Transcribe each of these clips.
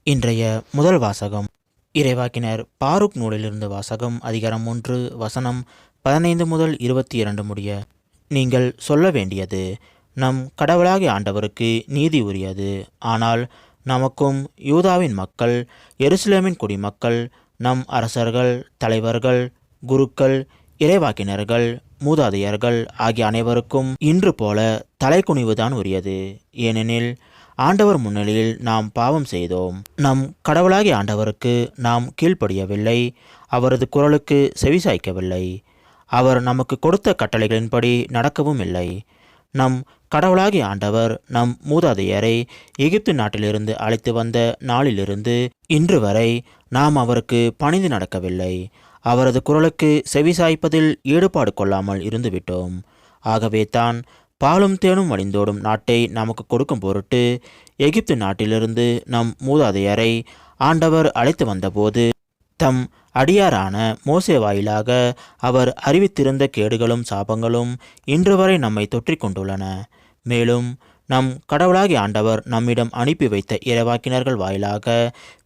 இன்றைய முதல் வாசகம் இறைவாக்கினர் பாருக் நூலிலிருந்து வாசகம். அதிகாரம் 1 வசனம் 15 முதல் 22 முடிய. நீங்கள் சொல்ல வேண்டியது, நம் கடவுளாகிய ஆண்டவருக்கு நீதி உரியது. ஆனால் நமக்கும் யூதாவின் மக்கள், எருசலேமின் குடிமக்கள், நம் அரசர்கள், தலைவர்கள், குருக்கள், இறைவாக்கினர்கள், மூதாதையர்கள் ஆகிய அனைவருக்கும் இன்று போல தலைக்குனிவுதான் உரியது. ஏனெனில் ஆண்டவர் முன்னிலையில் நாம் பாவம் செய்தோம். நம் கடவுளாகிய ஆண்டவருக்கு நாம் கீழ்ப்படியவில்லை, அவரது குரலுக்கு செவிசாய்க்கவில்லை, அவர் நமக்கு கொடுத்த கட்டளைகளின்படி நடக்கவும் இல்லை. நம் கடவுளாகிய ஆண்டவர் நம் மூதாதையரை எகிப்து நாட்டிலிருந்து அழைத்து வந்த நாளிலிருந்து இன்று வரை நாம் அவருக்கு பணிந்து நடக்கவில்லை, அவரது குரலுக்கு செவிசாய்ப்பதில் ஈடுபாடு கொள்ளாமல் இருந்துவிட்டோம். ஆகவே தான் பாலும் தேனும் வழிந்தோடும் நாட்டை நமக்கு கொடுக்கும் பொருட்டு எகிப்து நாட்டிலிருந்து நம் மூதாதையரை ஆண்டவர் அழைத்து வந்தபோது தம் அடியாரான மோசே வாயிலாக அவர் அறிவித்திருந்த கேடுகளும் சாபங்களும் இன்று வரை நம்மை தொற்றிக் கொண்டுள்ளன. மேலும் நம் கடவுளாகிய ஆண்டவர் நம்மிடம் அனுப்பி வைத்த இறைவாக்கினர்கள் வாயிலாக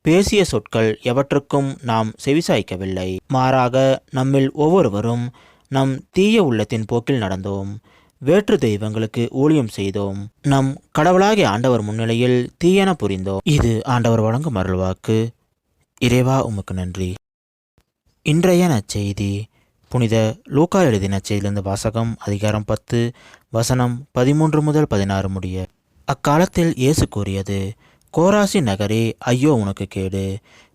பேசிய சொற்கள் எவற்றுக்கும் நாம் செவிசாய்க்கவில்லை. மாறாக நம்மில் ஒவ்வொருவரும் நம் தீய உள்ளத்தின் போக்கில் நடந்தோம், வேற்று தெய்வங்களுக்கு ஊழியம் செய்தோம், நம் கடவுளாகிய ஆண்டவர் முன்னிலையில் தீயன புரிந்தோம். இது ஆண்டவர் வழங்கும் அருள்வாக்கு. இறைவா உமக்கு நன்றி. இன்றைய நற்செய்தி புனித லூக்கா எழுதிய நற்செய்தியிலிருந்து வாசகம். அதிகாரம் 10 வசனம் 13 முதல் 16 முடிய. அக்காலத்தில் இயேசு கூறியது, கோராசி நகரே ஐயோ உனக்கு கேடு,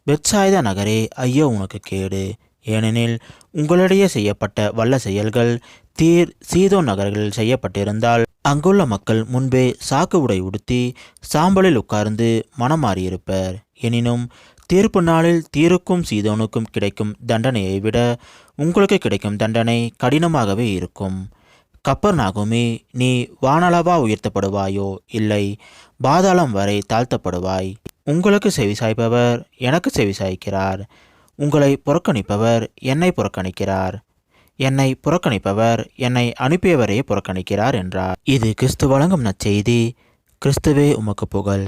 பெத்சாய்தா நகரே ஐயோ உனக்கு கேடு. ஏனெனில் உங்களிடையே செய்யப்பட்ட வல்ல செயல்கள் தீர் சீதோன் நகர்களில் செய்யப்பட்டிருந்தால் அங்குள்ள மக்கள் முன்பே சாக்கு உடை உடுத்தி சாம்பலில் உட்கார்ந்து மனம் மாறியிருப்பர். எனினும் தீர்ப்பு நாளில் தீருக்கும் சீதோனுக்கும் கிடைக்கும் தண்டனையை விட உங்களுக்கு கிடைக்கும் தண்டனை கடினமாகவே இருக்கும். கப்பர்நாகுமே, நீ வானளவா உயர்த்தப்படுவாயோ, இல்லை பாதாளம் வரை தாழ்த்தப்படுவாய். உங்களுக்கு செவிசாய்ப்பவர் எனக்கு செவிசாய்க்கிறார், உங்களை புறக்கணிப்பவர் என்னை புறக்கணிக்கிறார், என்னை புறக்கணிப்பவர் என்னை அனுப்பியவரையே புறக்கணிக்கிறார் என்றார். இது கிறிஸ்து வழங்கும் நற்செய்தி. கிறிஸ்துவே உமக்கு புகழ்.